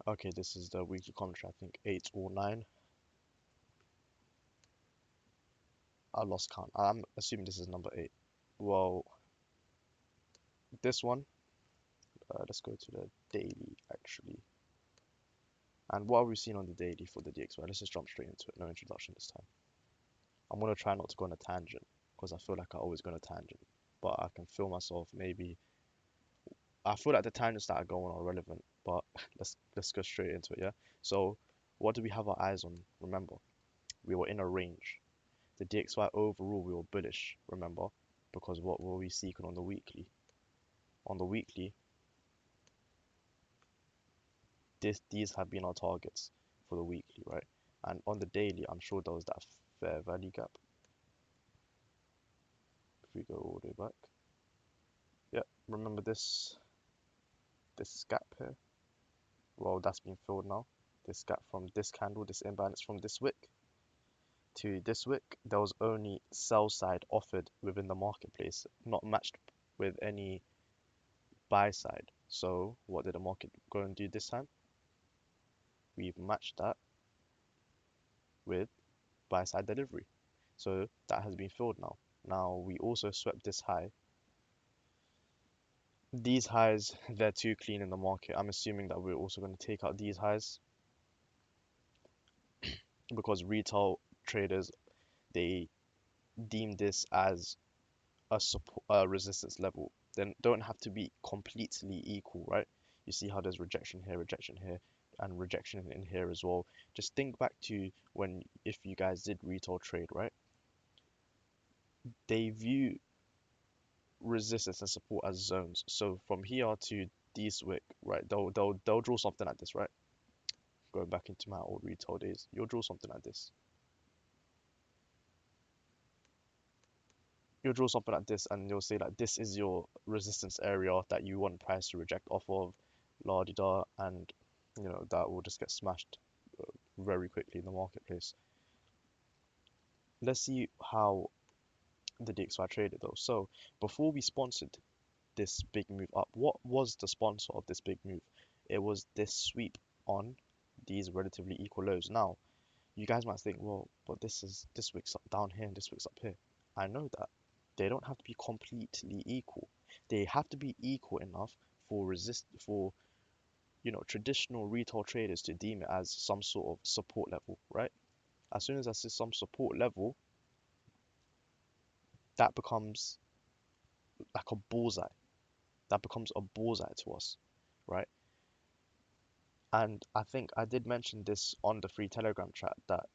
Okay, this is the weekly commentary, I think 8 or 9. I lost count. I'm assuming this is number 8. Well, this one, let's go to the daily actually. And what have we seen on the daily for the DXY? Let's just jump straight into it. No introduction this time. I'm gonna try not to go on a tangent because I feel like I always go on a tangent, but I can feel myself maybe. I feel like the tangents that are going are relevant, but let's go straight into it, yeah. So, what do we have our eyes on? Remember, we were in a range. The DXY overall we were bullish, remember, because what were we seeking on the weekly? On the weekly, these have been our targets for the weekly, right? And on the daily, I'm sure there was that fair value gap. If we go all the way back, yeah, remember this gap here? Well, that's been filled now. This gap from this candle, this imbalance from this wick to this wick, there was only sell side offered within the marketplace, not matched with any buy side. So what did the market go and do this time? We've matched that with buy side delivery. So that has been filled now. Now we also swept this high. These highs, they're too clean in the market. I'm assuming that we're also going to take out these highs because retail traders, they deem this as a support, resistance level. Then don't have to be completely equal, right? You see how there's rejection here, and rejection in here as well. Just think back to when, if you guys did retail trade, right? They view resistance and support as zones. So from here to this wick, right? They'll draw something like this, right? Going back into my old retail days, you'll draw something like this. You'll draw something like this, and you'll say like this is your resistance area that you want price to reject off of, la di da, and that will just get smashed very quickly in the marketplace. Let's see how the DXY traded though. So before we sponsored this big move up, what was the sponsor of this big move? It was this sweep on these relatively equal lows. Now, you guys might think, well, but this wick's up down here and this wick's up here. I know that. They don't have to be completely equal. They have to be equal enough for traditional retail traders to deem it as some sort of support level, right? As soon as I see some support level, that becomes like a bullseye. That becomes a bullseye to us, right? And I think I did mention this on the free Telegram chat that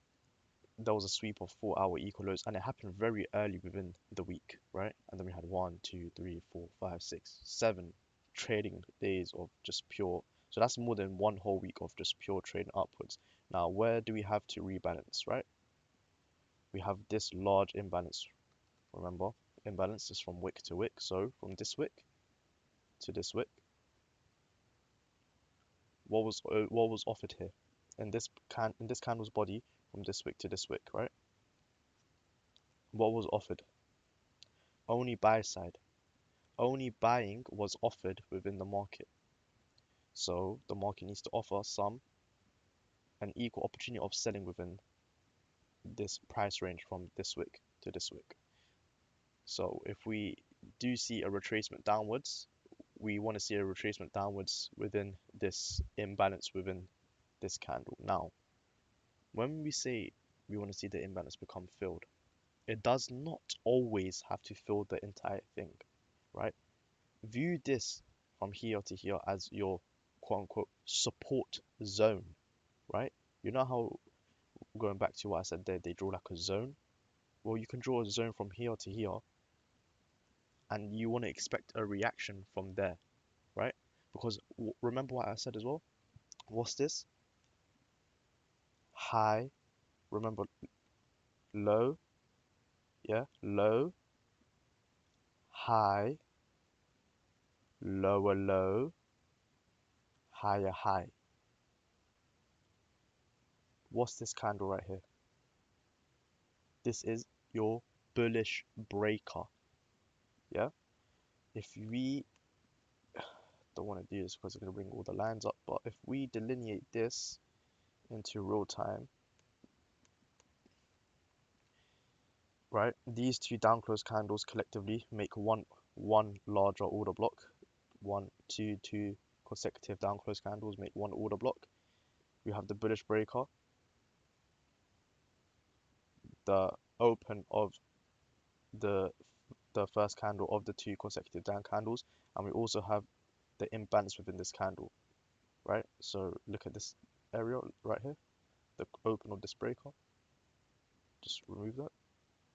there was a sweep of 4 hour equal lows and it happened very early within the week, right? And then we had 1, 2, 3, 4, 5, 6, 7 trading days of just pure. So that's more than one whole week of just pure trading upwards. Now, where do we have to rebalance, right? We have this large imbalance. Remember, imbalance is from wick to wick. So from this wick to this wick, what was offered here? In this candle's body, from this wick to this wick, right? What was offered? Only buy side. Only buying was offered within the market. So the market needs to offer an equal opportunity of selling within this price range from this wick to this wick. So if we do see a retracement downwards, we want to see a retracement downwards within this imbalance within this candle. Now, when we say we want to see the imbalance become filled, it does not always have to fill the entire thing, right? View this from here to here as your quote unquote support zone, right? You know how, going back to what I said there, they draw like a zone? Well, you can draw a zone from here to here, and you want to expect a reaction from there, right? Because remember what I said as well? What's this? High, remember, low, yeah, low, high, lower low, higher high. What's this candle right here? This is your bullish breaker, yeah? If we don't want to do this because it's going to bring all the lines up. But if we delineate this into real time, right? These two down close candles collectively make one larger order block. Two consecutive down close candles make one order block. We have the bullish breaker, the open of the first candle of the two consecutive down candles, and we also have the imbalance within this candle, right? So look at this area right here, the open of this breaker. Just remove that.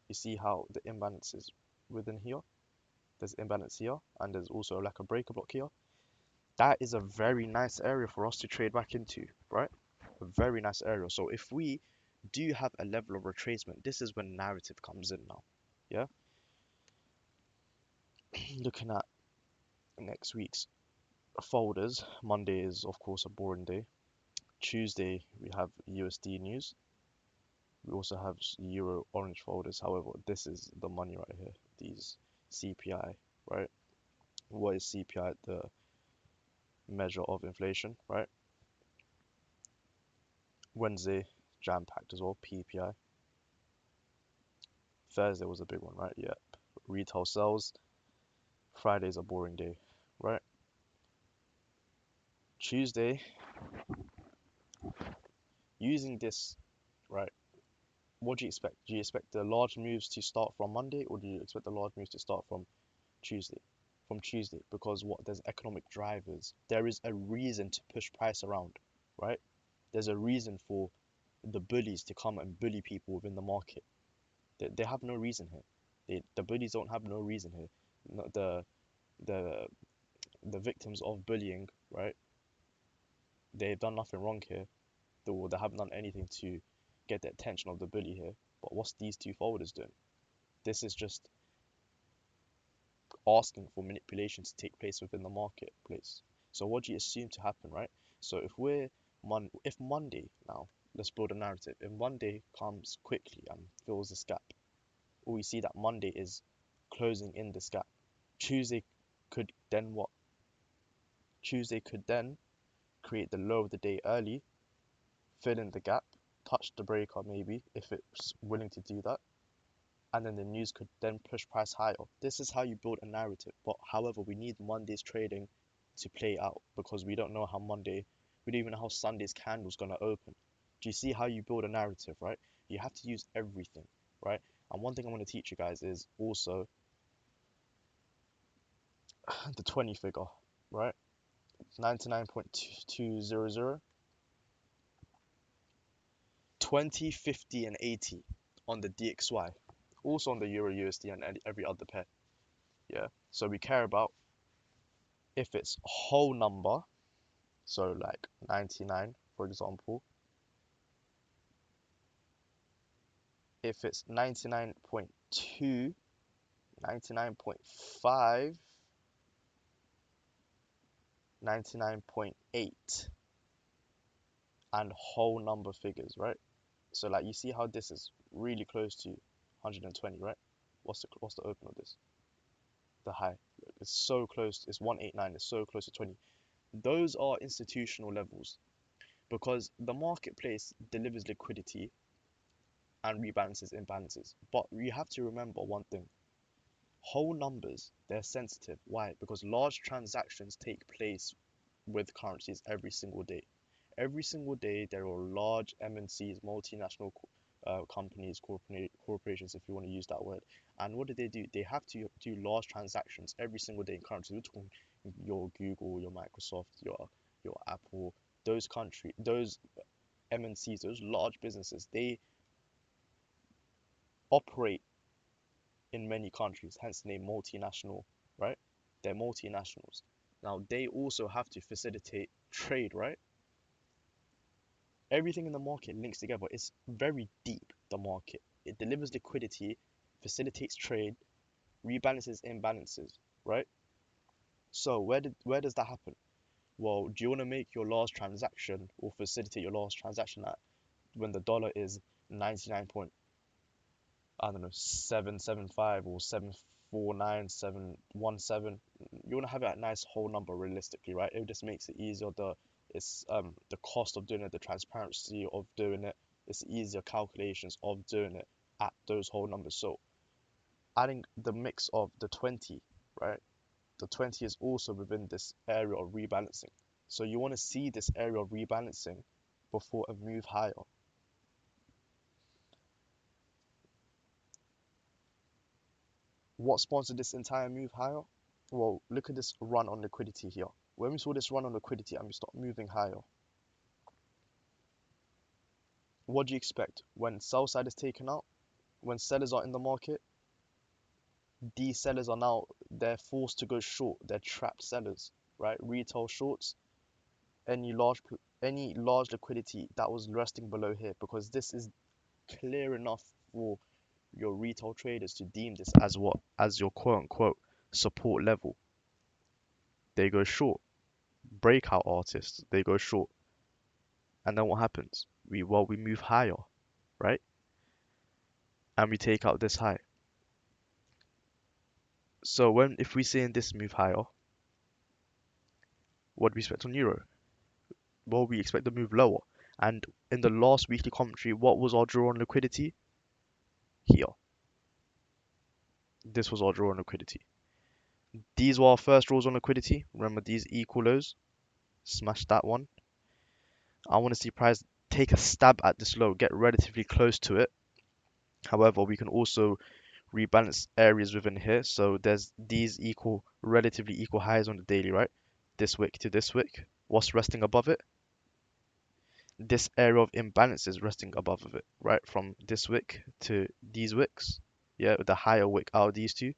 You see how the imbalance is within here. There's imbalance here, and there's also like a breaker block here. That is a very nice area for us to trade back into, right? A very nice area. So if we do have a level of retracement, this is when narrative comes in now. Yeah. Looking at next week's folders, Monday is of course a boring day. Tuesday we have USD news. We also have Euro orange folders. However, this is the money right here. These CPI, right? What is CPI? The measure of inflation, right? Wednesday, jam-packed as well, PPI. Thursday was a big one, right? Yep. Retail sales. Friday's a boring day, right? Tuesday, using this, right? What do you expect? Do you expect the large moves to start from Monday, or do you expect the large moves to start from Tuesday? From Tuesday, because what? There's economic drivers. There is a reason to push price around, right? There's a reason for the bullies to come and bully people within the market. They have no reason here. The bullies don't have no reason here. The the victims of bullying, right? They've done nothing wrong here. They haven't done anything to get the attention of the bully here. But what's these two folders doing? This is just asking for manipulation to take place within the marketplace. So what do you assume to happen, right? So if Monday now, let's build a narrative. If Monday comes quickly and fills this gap, or we see that Monday is closing in this gap, Tuesday could then what? Tuesday could then create the low of the day early, fill in the gap, touch the breaker maybe if it's willing to do that, and then the news could then push price higher. This is how you build a narrative. But however, we need Monday's trading to play out because we don't know how we don't even know how Sunday's candle's gonna open. Do you see how you build a narrative, right? You have to use everything, right? And one thing I'm gonna teach you guys is also the 20 figure, right? 99.200, 20, 50, and 80 on the DXY, also on the Euro USD and every other pair. Yeah, so we care about if it's whole number, so like 99 for example. If it's 99.2, 99.5, 99.8, and whole number figures, right? So like you see how this is really close to 120, right? What's the open of this? The high. Look, it's so close. It's 189. It's so close to 20. Those are institutional levels because the marketplace delivers liquidity and rebalances imbalances. But you have to remember one thing. Whole numbers, they're sensitive. Why? Because large transactions take place with currencies every single day. Every single day, there are large MNCs, multinational companies, corporations, if you want to use that word. And what do? They have to do large transactions every single day in currency. We're talking your Google, your Microsoft, your Apple, those MNCs, those large businesses, they operate in many countries, hence the name multinational, right? They're multinationals. Now they also have to facilitate trade, right? Everything in the market links together. It's very deep, the market. It delivers liquidity, facilitates trade, rebalances imbalances, right? So where does that happen? Well, do you want to make your last transaction or facilitate your last transaction at when the dollar is 99 point, I don't know, 775 or 49,717. You want to have a nice whole number realistically, right? It just makes it easier. The cost of doing it, the transparency of doing it, it's easier calculations of doing it at those whole numbers. So adding the mix of the 20, right? The 20 is also within this area of rebalancing. So you want to see this area of rebalancing before a move higher. What sponsored this entire move higher? Well, look at this run on liquidity here. When we saw this run on liquidity and we start moving higher, what do you expect? When sell side is taken out, when sellers are in the market, these sellers are now, they're forced to go short. They're trapped sellers, right? Retail shorts, any large any large liquidity that was resting below here, because this is clear enough for your retail traders to deem this as what? As your quote unquote support level. They go short. Breakout artists, they go short. And then what happens? We move higher, right? And we take out this high. So if we see in this move higher, what do we expect on euro? Well, we expect to move lower. And in the last weekly commentary, what was our draw on liquidity? Here. This was our draw on liquidity. These were our first draws on liquidity. Remember these equal lows? Smash that one. I want to see price take a stab at this low, get relatively close to it. However, we can also rebalance areas within here. So there's these relatively equal highs on the daily, right? This wick to this wick. What's resting above it? This area of imbalance is resting above of it, right? From this wick to these wicks. Yeah, the higher wick out of these two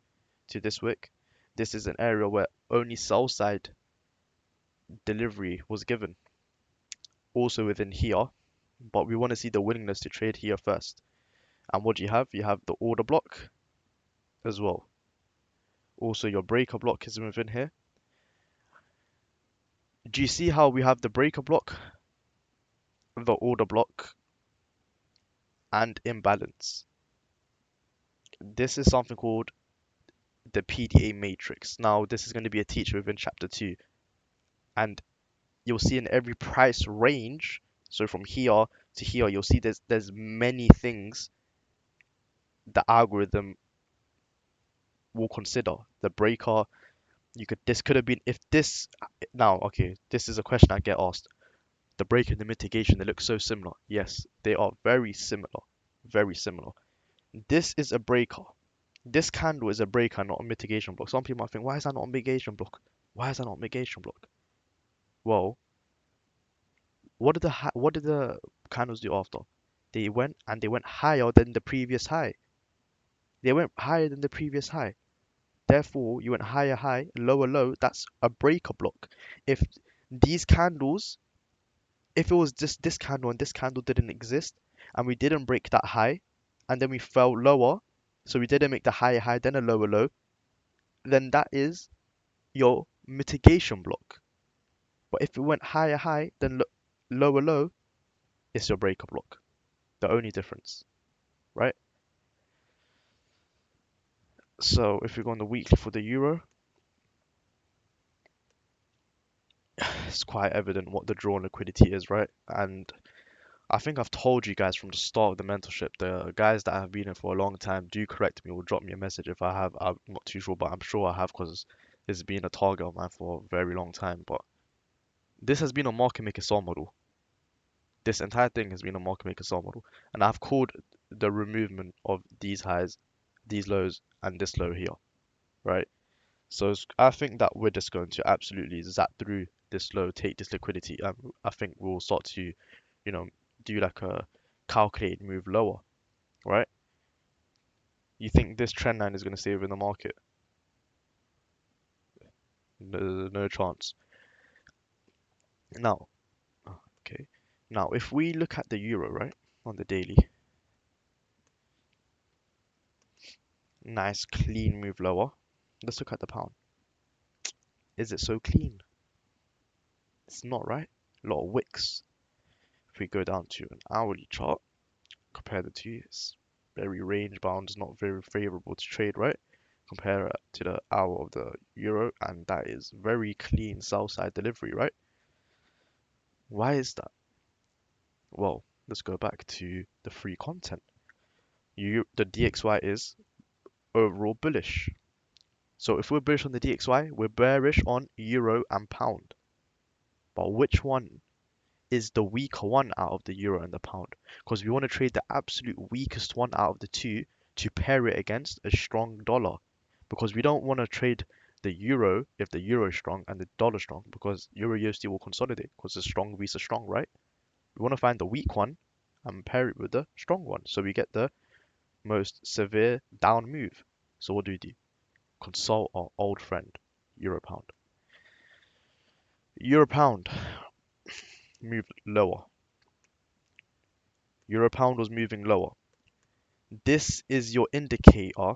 to this wick. This is an area where only sell side delivery was given. Also within here, but we want to see the willingness to trade here first. And what do you have? You have the order block as well. Also, your breaker block is within here. Do you see how we have the breaker block, the order block, and imbalance? This is something called the PDA matrix. Now, this is going to be a teacher within chapter 2, and you'll see in every price range, so from here to here, you'll see there's many things the algorithm will consider. The breaker, this could have been if this now okay, this is a question I get asked. The break and the mitigation, they look so similar. Yes, they are very similar. Very similar. This is a breaker. This candle is a breaker, not a mitigation block. Some people might think, why is that not a mitigation block? Why is that not a mitigation block? Well, what did the candles do after? They went higher than the previous high. They went higher than the previous high. Therefore, you went higher high, lower low. That's a breaker block. If these candles, if it was just this candle and this candle didn't exist, and we didn't break that high, and then we fell lower, so we didn't make the higher high, then a lower low, then that is your mitigation block. But if it went higher high, then lower low, it's your breaker block. The only difference, right? So if we go on the weekly for the euro, it's quite evident what the draw on liquidity is, right? And I think I've told you guys from the start of the mentorship, the guys that have been here for a long time, do correct me or drop me a message if I have. I'm not too sure, but I'm sure I have because this has been a target of mine for a very long time. But this has been a market maker sell model. This entire thing has been a market maker sell model. And I've called the removement of these highs, these lows, and this low here, right? So I think that we're just going to absolutely zap through this low, take this liquidity, and I think we'll start to, you know, do like a calculated move lower, right? You think this trend line is going to stay within the market? No, no chance. Now, okay. Now, if we look at the euro, right, on the daily, nice clean move lower. Let's look at the pound. Is it so clean? It's not, right? A lot of wicks. If we go down to an hourly chart, compare the two, it's very range bound, it's not very favorable to trade, right? compare it to the hour of the euro, and that is very clean sell side delivery, right? Why is that? Well, let's go back to the free content. The DXY is overall bullish. So if we're bullish on the DXY, we're bearish on euro and pound. But which one is the weaker one out of the euro and the pound? Because we want to trade the absolute weakest one out of the two to pair it against a strong dollar. Because we don't want to trade the euro if the euro is strong and the dollar strong, because euro USD will consolidate because it's strong versus strong, right? We want to find the weak one and pair it with the strong one so we get the most severe down move. So what do? Consult our old friend, euro pound. Euro pound moved lower. Euro pound was moving lower. This is your indicator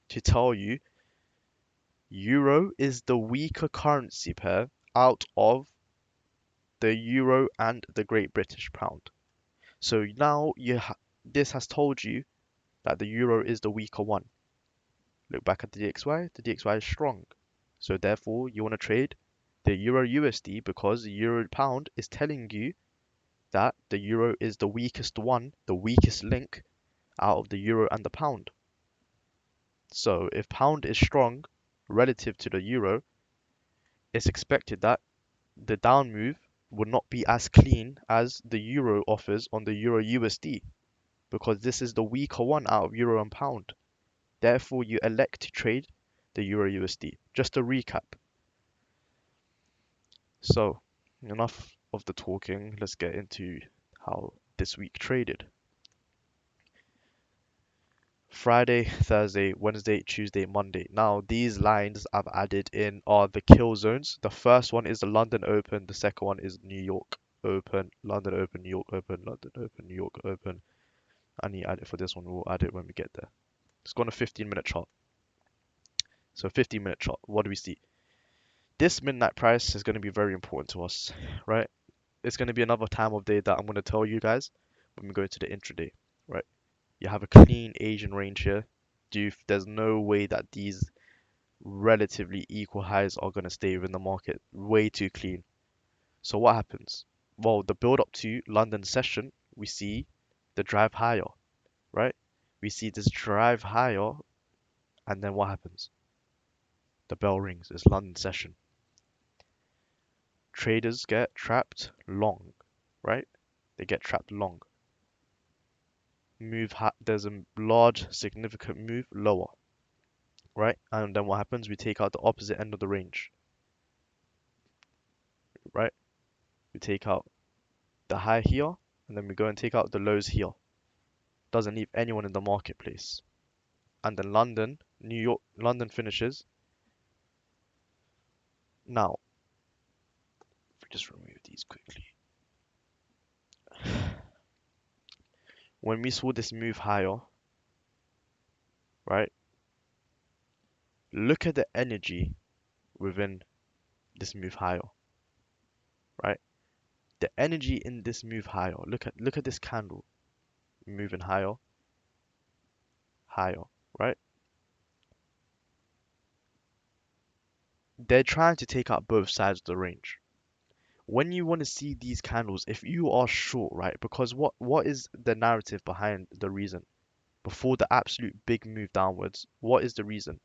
to tell you euro is the weaker currency pair out of the euro and the Great British pound. So now this has told you that the euro is the weaker one. Look back at the DXY is strong. So therefore you want to trade the euro USD because the euro pound is telling you that the euro is the weakest one, the weakest link out of the euro and the pound. So if pound is strong relative to the euro, it's expected that the down move would not be as clean as the euro offers on the euro USD because this is the weaker one out of euro and pound. Therefore, you elect to trade the euro USD. Just to recap. So, enough of the talking. Let's get into how this week traded. Friday, Thursday, Wednesday, Tuesday, Monday. Now, these lines I've added in are the kill zones. The first one is the London Open. The second one is New York Open, London Open, New York Open, London Open, New York Open. I need to add it for this one. We'll add it when we get there. Let's go on a 15-minute chart. So 15-minute chart. What do we see? This midnight price is going to be very important to us, right? It's going to be another time of day that I'm going to tell you guys when we go to the intraday, right? You have a clean Asian range here. There's no way that these relatively equal highs are going to stay within the market. Way too clean. So what happens? Well, the build up to London session, we see the drive higher, right? We see this drive higher, and then what happens? The bell rings. It's London session. Traders get trapped long, right? They get trapped long. There's a large significant move lower, right? And then what happens? We take out the opposite end of the range, right? We take out the high here, and then we go and take out the lows here. Doesn't leave anyone in the marketplace. And then London finishes. Now, just remove these quickly. When we saw this move higher, right? Look at the energy within this move higher, right? The energy in this move higher. Look at this candle moving higher, higher, right? They're trying to take out both sides of the range. When you want to see these candles, if you are short, right? Because what is the narrative behind the reason? Before the absolute big move downwards, what is the reason?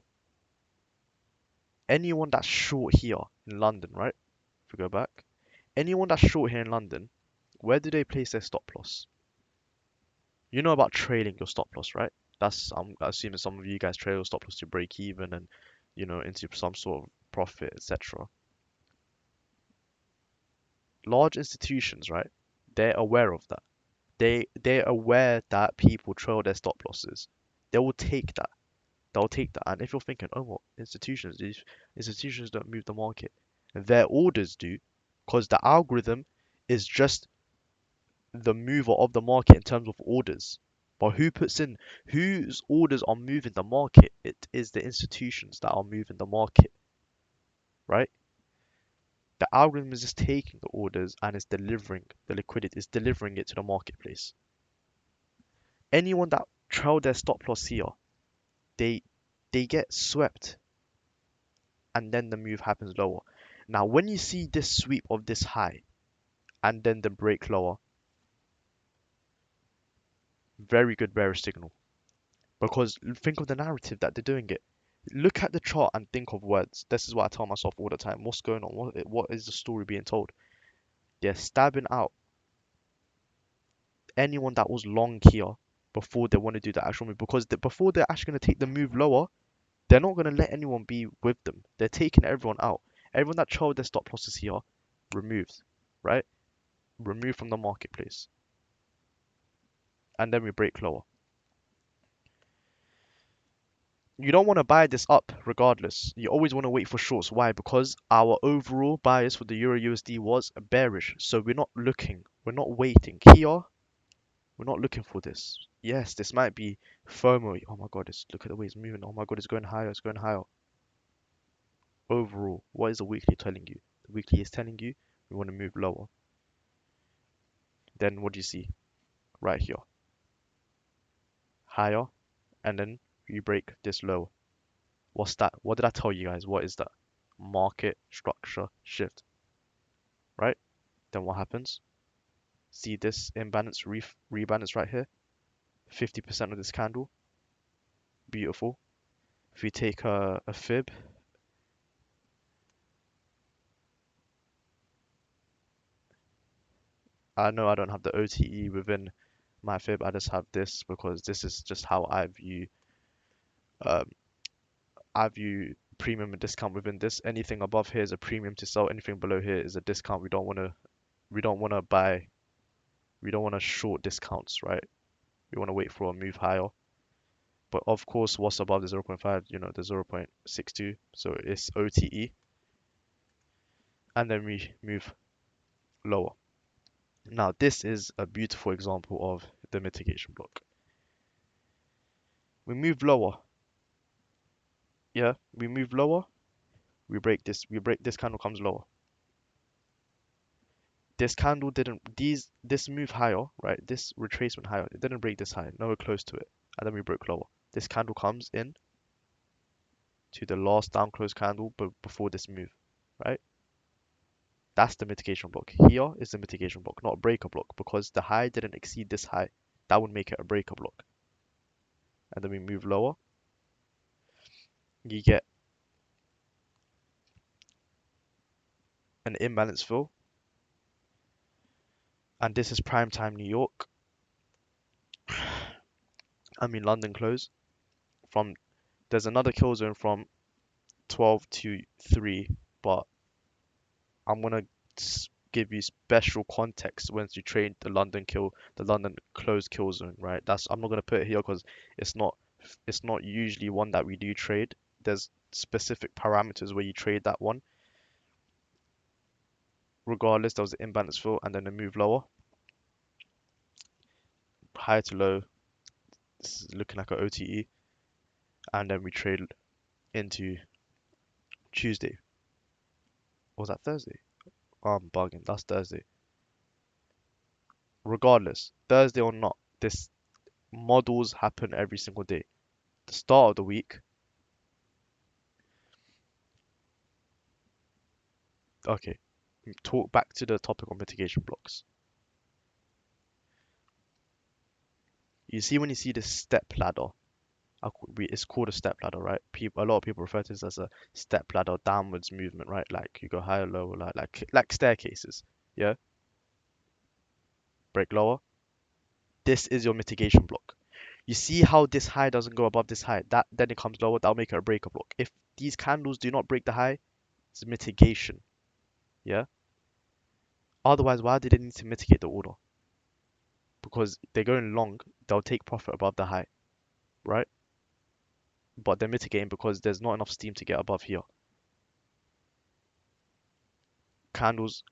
Anyone that's short here in London, right? If we go back, anyone that's short here in London, where do they place their stop loss? You know about trailing your stop loss, right? I'm assuming some of you guys trail your stop loss to break even and into some sort of profit, etc. Large institutions, right? They're aware of that. They're aware that people trail their stop losses. They will take that. They'll take that. And if you're thinking, oh, what these institutions don't move the market, their orders do, because the algorithm is just the mover of the market in terms of orders. But whose orders are moving the market? It is the institutions that are moving the market, right? The algorithm is just taking the orders and it's delivering the liquidity, it's delivering it to the marketplace. Anyone that trailed their stop loss here, they they get swept and then the move happens lower. Now, when you see this sweep of this high and then the break lower, very good bearish signal. Because think of the narrative that they're doing it. Look at the chart and think of words. This is what I tell myself all the time. What's going on? What is the story being told? They're stabbing out anyone that was long here before they want to do the actual move. Because before they're actually going to take the move lower, they're not going to let anyone be with them. They're taking everyone out. Everyone that trailed their stop losses here, removed, right? Removed from the marketplace. And then we break lower. You don't want to buy this up regardless. You always want to wait for shorts. Why? Because our overall bias for the Euro USD was bearish. So we're not looking. We're not waiting. Here, we're not looking for this. Yes, this might be FOMO. Oh my god, look at the way it's moving. Oh my god, it's going higher. It's going higher. Overall, what is the weekly telling you? The weekly is telling you we want to move lower. Then what do you see? Right here. Higher. And then you break this low. What's that? What did I tell you guys? What is that? Market structure shift, right? Then what happens? See this imbalance, rebalance right here? 50% of this candle. Beautiful. If we take a fib, I know I don't have the OTE within my fib. I just have this because this is just how um, I view premium and discount within this. Anything above here is a premium to sell. Anything below here is a discount. We don't want to buy. We don't want to short discounts, right? We want to wait for a move higher. But of course, what's above the 0.5, the 0.62. So it's OTE. And then we move lower. Now, this is a beautiful example of the mitigation block. We move lower. Yeah, we move lower. We break this. This candle comes lower. This candle didn't, this move higher, right? This retracement higher, it didn't break this high, nowhere close to it. And then we broke lower. This candle comes in to the last down close candle, but before this move, right? That's the mitigation block. Here is the mitigation block, not a breaker block, because the high didn't exceed this high. That would make it a breaker block. And then we move lower. You get an imbalance fill. And this is prime time New York. London close. There's another kill zone from 12 to 3, but I'm gonna give you special context once you trade the London closed kill zone, right? I'm not gonna put it here because it's not usually one that we do trade. There's specific parameters where you trade that one. Regardless, there was an imbalance fill and then a move lower, high to low. This is looking like an OTE, and then we trade into Tuesday. Or was that Thursday? Oh, I'm bugging. That's Thursday. Regardless, Thursday or not, this models happen every single day. The start of the week. Okay, talk back to the topic of mitigation blocks. You see when you see this step ladder, it's called a step ladder, right? A lot of people refer to this as a step ladder downwards movement, right? Like you go higher, lower, like staircases. Yeah, break lower. This is your mitigation block. You see how this high doesn't go above this high. Then it comes lower. That'll make it a breaker block. If these candles do not break the high, it's mitigation. Yeah. Otherwise, why do they need to mitigate the order? Because they're going long, they'll take profit above the high, right? But they're mitigating because there's not enough steam to get above here. Candles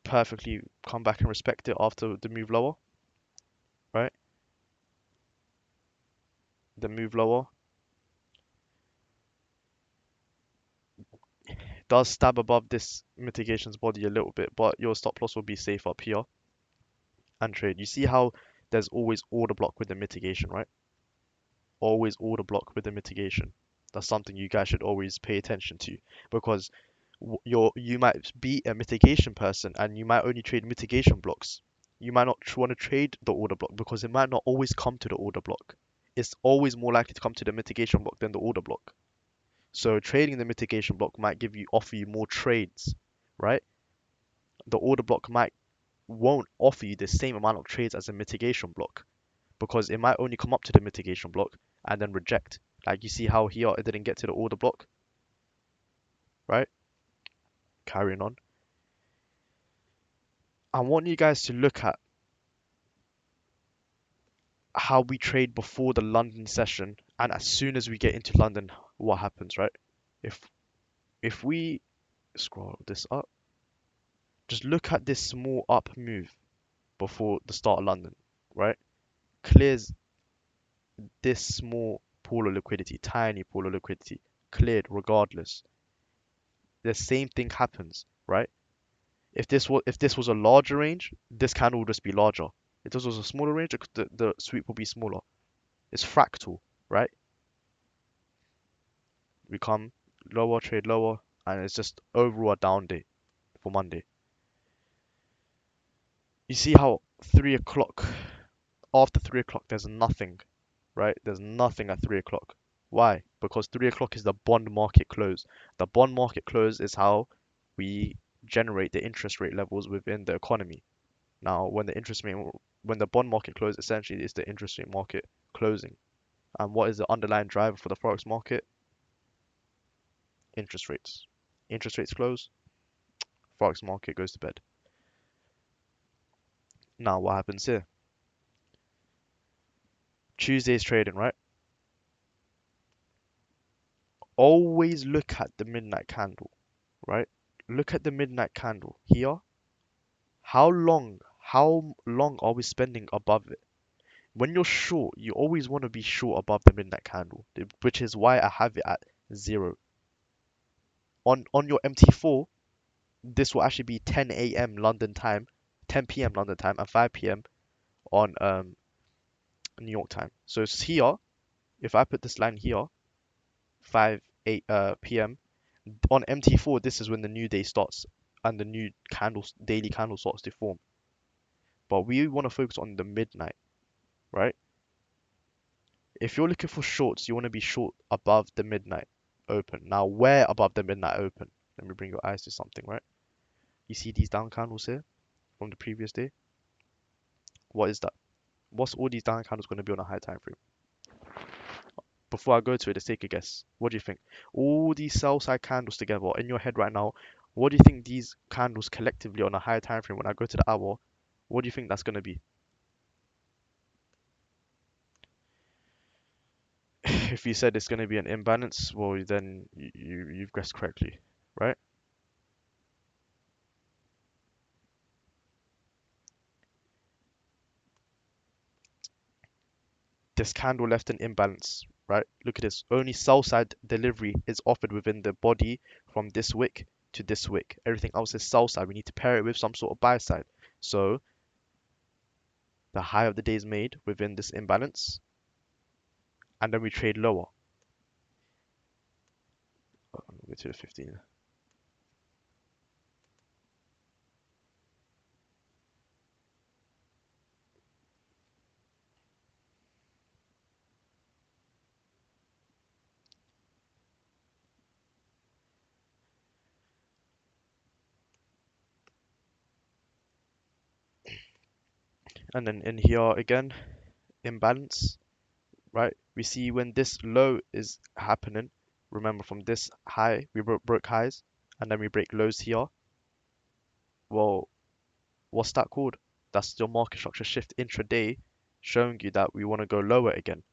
perfectly come back and respect it after the move lower, right? The move lower does stab above this mitigation's body a little bit, but your stop loss will be safe up here and trade. You see how there's always order block with the mitigation, right? Always order block with the mitigation. That's something you guys should always pay attention to, because you might be a mitigation person and you might only trade mitigation blocks. You might not want to trade the order block because it might not always come to the order block. It's always more likely to come to the mitigation block than the order block. So trading the mitigation block might offer you more trades, right? The order block might won't offer you the same amount of trades as a mitigation block because it might only come up to the mitigation block and then reject. Like you see how here it didn't get to the order block, right? Carrying on. I want you guys to look at how we trade before the London session and as soon as we get into London, what happens, right? If if we scroll this up, just look at this small up move before the start of London, right? Clears this small pool of liquidity, tiny pool of liquidity, cleared regardless. The same thing happens, right? If this was a larger range, this candle would just be larger. If this was a smaller range, the sweep will be smaller. It's fractal, right? We come lower, trade lower, and it's just overall a down day for Monday. You see how 3 o'clock, after 3 o'clock, there's nothing, right? There's nothing at 3 o'clock. Why? Because 3 o'clock is the bond market close. The bond market close is how we generate the interest rate levels within the economy. Now, when the bond market closes, essentially it's the interest rate market closing. And what is the underlying driver for the forex market? Interest rates. Interest rates close, forex market goes to bed. Now, what happens here? Tuesday's trading, right? Always look at the midnight candle, right? Look at the midnight candle here. How long are we spending above it? When you're short, you always want to be short above the midnight candle, which is why I have it at 0. On your MT4, this will actually be 10 a.m. London time, 10 p.m. London time, and 5 p.m. on New York time. So it's here. If I put this line here, 5 8 p.m. on MT4, this is when the new day starts and the new daily candle starts to form. But we want to focus on the midnight, right? If you're looking for shorts, you want to be short above the midnight open. Now, where above the midnight open? Let me bring your eyes to something, right? You see these down candles here from the previous day? What is that? What's all these down candles going to be on a high time frame? Before I go to it, let's take a guess. What do you think? All these sell side candles together in your head right now, what do you think these candles collectively on a higher time frame when I go to the hour, what do you think that's going to be? If you said it's going to be an imbalance, well, then you've guessed correctly, right? This candle left an imbalance, right? Look at this. Only sell side delivery is offered within the body from this wick to this wick. Everything else is sell side. We need to pair it with some sort of buy side. So the high of the day is made within this imbalance, and then we trade lower. Go to the 15. And then in here again, imbalance, right? We see when this low is happening, remember from this high, we broke highs, and then we break lows here. Well, what's that called? That's your market structure shift intraday, showing you that we want to go lower again,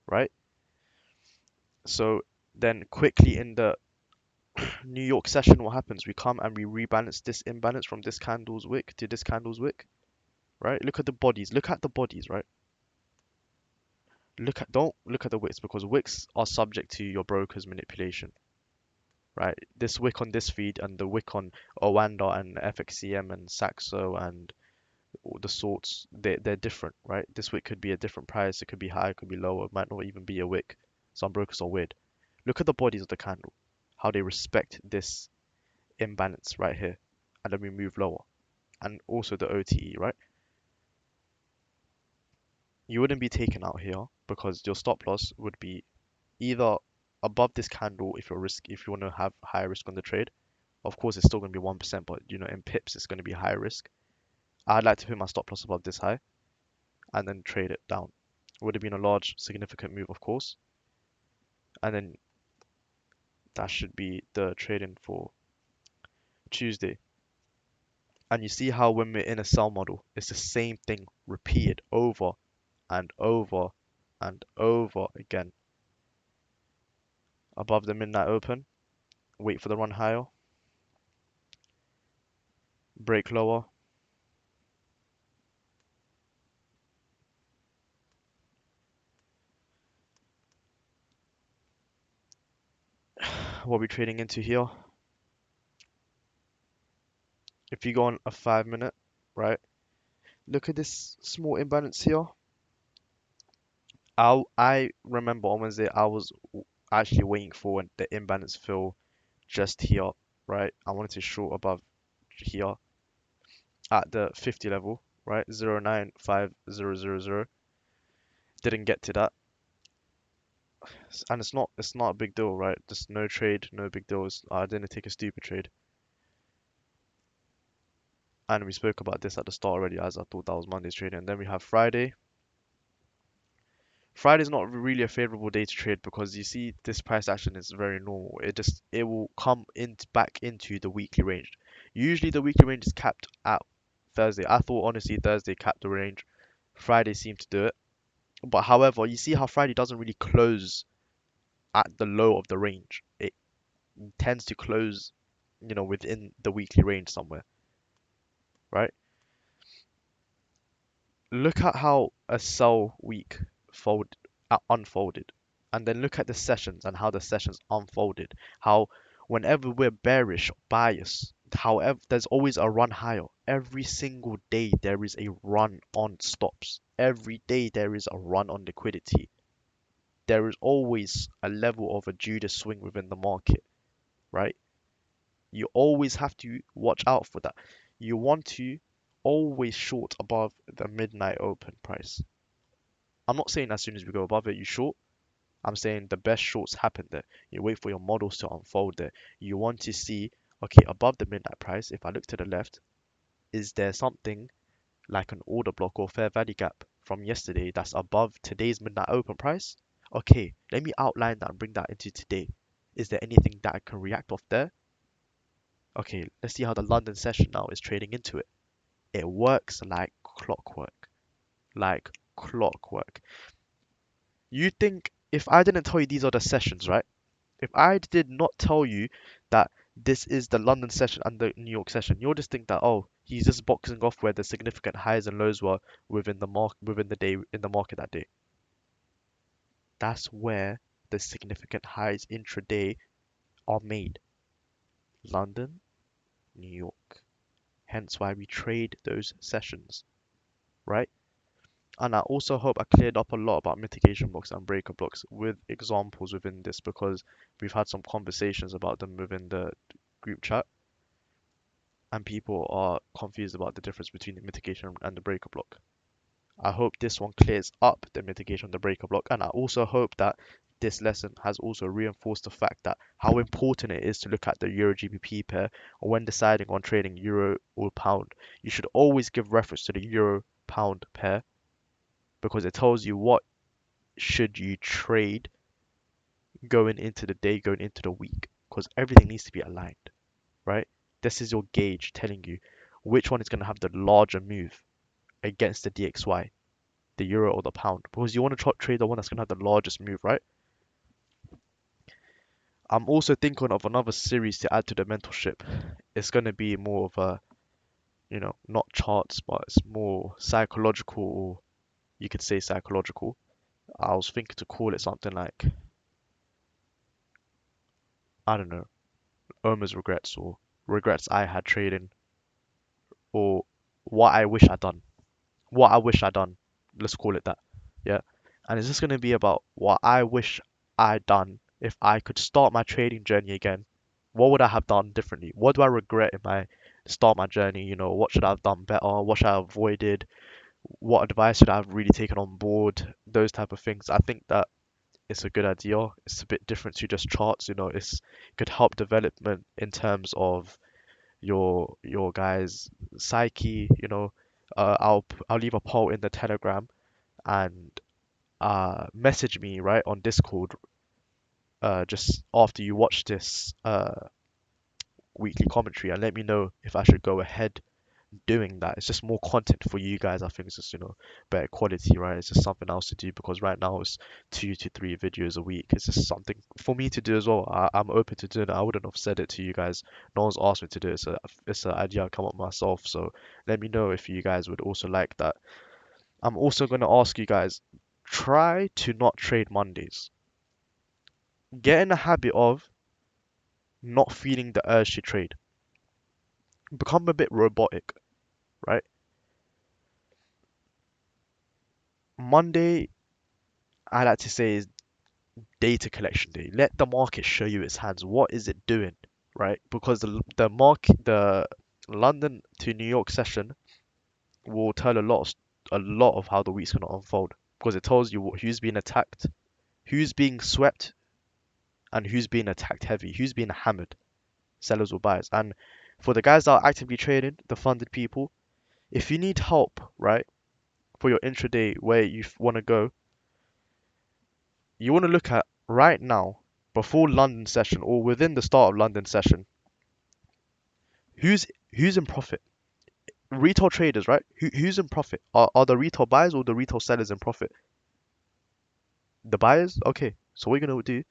right? So then quickly in the New York session, what happens? We come and we rebalance this imbalance from this candle's wick to this candle's wick, right? Look at the bodies. Look at the bodies, right? Don't look at the wicks because wicks are subject to your broker's manipulation, right? This wick on this feed and the wick on Owanda and FXCM and Saxo and all the sorts, they're different, right? This wick could be a different price. It could be high, it could be lower, it might not even be a wick. Some brokers are weird. Look at the bodies of the candle, how they respect this imbalance right here, and then we move lower, and also the OTE, right? You wouldn't be taken out here because your stop loss would be either above this candle if you want to have higher risk on the trade. Of course, it's still going to be 1%, but in pips, it's going to be higher risk. I'd like to put my stop loss above this high and then trade it down. It would have been a large, significant move, of course. And then that should be the trading for Tuesday. And you see how when we're in a sell model, it's the same thing repeated over and over and over again. Above the midnight open, wait for the run higher, break lower, what we're trading into here. If you go on a 5 minute, right, look at this small imbalance here. I remember on Wednesday I was actually waiting for the imbalance fill just here, right? I wanted to short above here at the 50 level, right? 0.95000. Didn't get to that, and it's not a big deal, right? Just no trade, no big deals. I didn't take a stupid trade, and we spoke about this at the start already, as I thought that was Monday's trading. And then we have Friday. Friday's not really a favorable day to trade because you see this price action is very normal. It will come in back into the weekly range. Usually the weekly range is capped at Thursday. I thought honestly Thursday capped the range. Friday seemed to do it. But however, you see how Friday doesn't really close at the low of the range. It tends to close, within the weekly range somewhere, right? Look at how a sell week unfolded, and then look at the sessions and how the sessions unfolded. How whenever we're bearish bias, however, there's always a run higher. Every single day there is a run on stops. Every day there is a run on liquidity. There is always a level of a Judas swing within the market, right? You always have to watch out for that. You want to always short above the midnight open price. I'm not saying as soon as we go above it, you short. I'm saying the best shorts happen there. You wait for your models to unfold there. You want to see, okay, above the midnight price, if I look to the left, is there something like an order block or fair value gap from yesterday that's above today's midnight open price? Okay, let me outline that and bring that into today. Is there anything that I can react off there? Okay, let's see how the London session now is trading into it. It works like clockwork. Like clockwork. You think if I didn't tell you these are the sessions, right? If I did not tell you that this is the London session and the New York session, you'll just think that, oh, he's just boxing off where the significant highs and lows were within the day in the market that day. That's where the significant highs intraday are made. London, New York. Hence why we trade those sessions, right? And I also hope I cleared up a lot about mitigation blocks and breaker blocks with examples within this because we've had some conversations about them within the group chat and people are confused about the difference between the mitigation and the breaker block. I hope this one clears up the mitigation and the breaker block, and I also hope that this lesson has also reinforced the fact that how important it is to look at the Euro GBP pair when deciding on trading Euro or Pound. You should always give reference to the Euro Pound pair because it tells you what should you trade going into the day, going into the week, because everything needs to be aligned, right? This is your gauge telling you which one is going to have the larger move against the DXY, the euro or the pound, because you want to trade the one that's going to have the largest move, right? I'm also thinking of another series to add to the mentorship. It's going to be more of a, not charts, but it's more psychological, or you could say psychological. I was thinking to call it something like, I don't know, Omer's regrets or regrets I had trading or what I wish I'd done. What I wish I'd done. Let's call it that. Yeah. And it's just gonna be about what I wish I'd done if I could start my trading journey again, what would I have done differently? What do I regret if I start my journey? You know, what should I have done better? What should I have avoided? What advice should I have really taken on board? Those type of things. I think that it's a good idea. It's a bit different to just charts, you know, it could help development in terms of your guys' psyche, you know. I'll leave a poll in the Telegram and message me right on Discord just after you watch this weekly commentary and let me know if I should go ahead doing that. It's just more content for you guys. I think it's just, you know, better quality, right? It's just something else to do because right now it's 2 to 3 videos a week. It's just something for me to do as well. I'm open to doing it. I wouldn't have said it to you guys. No one's asked me to do it. It's an idea I come up myself. So let me know if you guys would also like that. I'm also going to ask you guys, try to not trade Mondays. Get in the habit of not feeling the urge to trade. Become a bit robotic, right? Monday, I like to say, is data collection day. Let the market show you its hands. What is it doing, right? Because the London to New York session will tell a lot of how the week's gonna unfold. Because it tells you who's being attacked, who's being swept, and who's being attacked heavy, who's being hammered, sellers or buyers. And for the guys that are actively trading, the funded people, if you need help, right, for your intraday where you want to go, you want to look at right now before London session or within the start of London session, who's in profit? Retail traders, right? Who's in profit? Are the retail buyers or the retail sellers in profit? The buyers? Okay. So what you're gonna do,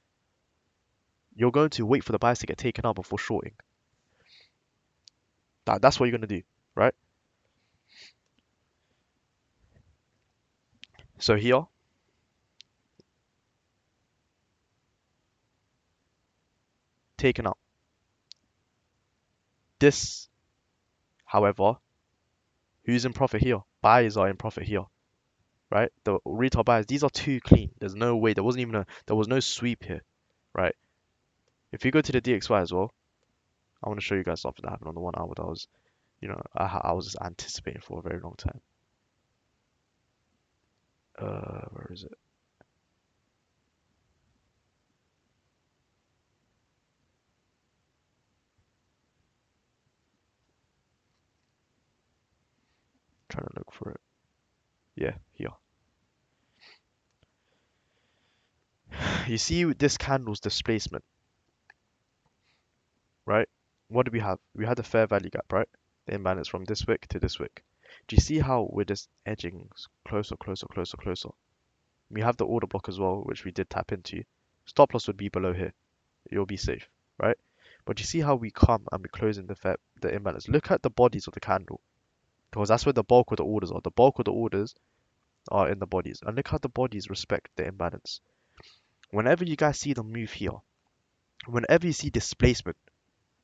you're going to wait for the buyers to get taken out before shorting. That's what you're gonna do, right? So here, taken out. This, however, who's in profit here? Buyers are in profit here, right? The retail buyers, these are too clean. There's no way. There was no sweep here, right? If you go to the DXY as well, I want to show you guys something that happened on the 1 hour that was, you know, I was just anticipating for a very long time. Where is it? Trying to look for it. Yeah, here. You see this candle's displacement, right? What do we have? We had the fair value gap, right? The imbalance from this wick to this wick. Do you see how we're just edging closer, closer, closer, closer? We have the order block as well, which we did tap into. Stop loss would be below here. You'll be safe, right? But you see how we come and we close in the imbalance. Look at the bodies of the candle, because that's where the bulk of the orders are. The bulk of the orders are in the bodies, and look how the bodies respect the imbalance. Whenever you guys see them move here, whenever you see displacement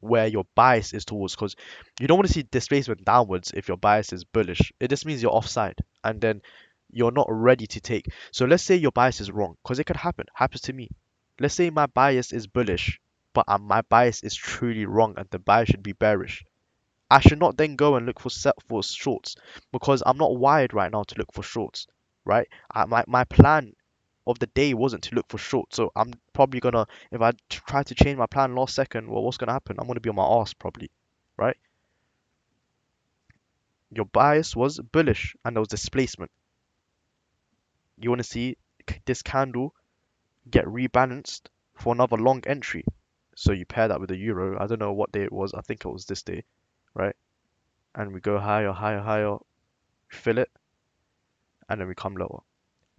where your bias is towards, because you don't want to see displacement downwards if your bias is bullish. It just means you're offside and then you're not ready to take. So let's say your bias is wrong, because it could happen. Happens to me. Let's say my bias is bullish, but my bias is truly wrong and the bias should be bearish. I should not then go and look for shorts because I'm not wired right now to look for shorts, right? My plan of the day wasn't to look for shorts, so I'm probably gonna, if I try to change my plan last second, well, what's gonna happen? I'm gonna be on my ass probably, right? Your bias was bullish and there was displacement. You want to see this candle get rebalanced for another long entry. So you pair that with the euro. I don't know what day it was. I think it was this day, right? And we go higher, higher, higher, fill it, and then we come lower.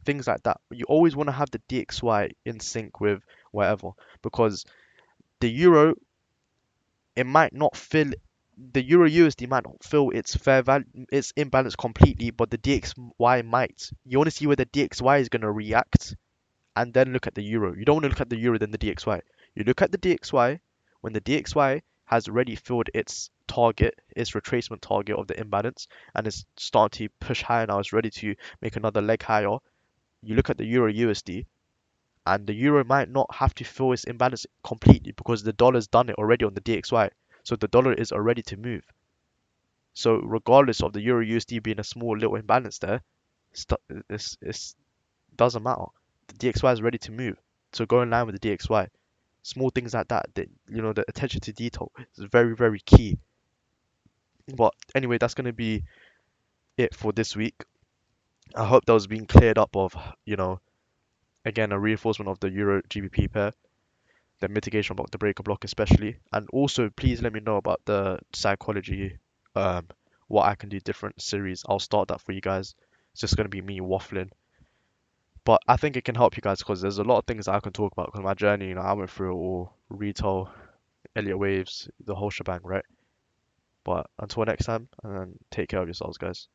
Things like that. You always want to have the DXY in sync with whatever, because the euro, it might not fill, the euro USD might not fill its fair value, its imbalance completely, but the DXY might. You want to see where the DXY is going to react and then look at the euro. You don't want to look at the euro then the DXY. You look at the DXY when the DXY has already filled its target, its retracement target of the imbalance, and it's starting to push higher now. It's ready to make another leg higher. You look at the euro USD. and the euro might not have to fill its imbalance completely because the dollar's done it already on the DXY. So the dollar is already to move. So regardless of the euro USD being a small little imbalance there, it's doesn't matter. The DXY is ready to move. So go in line with the DXY. Small things like that, the attention to detail is very, very key. But anyway, that's gonna be it for this week. I hope that was being cleared up of, you know, again, a reinforcement of the Euro GBP pair, the mitigation about the breaker block especially, and also please let me know about the psychology, um, what I can do different series. I'll start that for you guys. It's just gonna be me waffling, but I think it can help you guys because there's a lot of things that I can talk about because my journey, I went through it all, retail, Elliott Waves, the whole shebang, right? But until next time, and take care of yourselves, guys.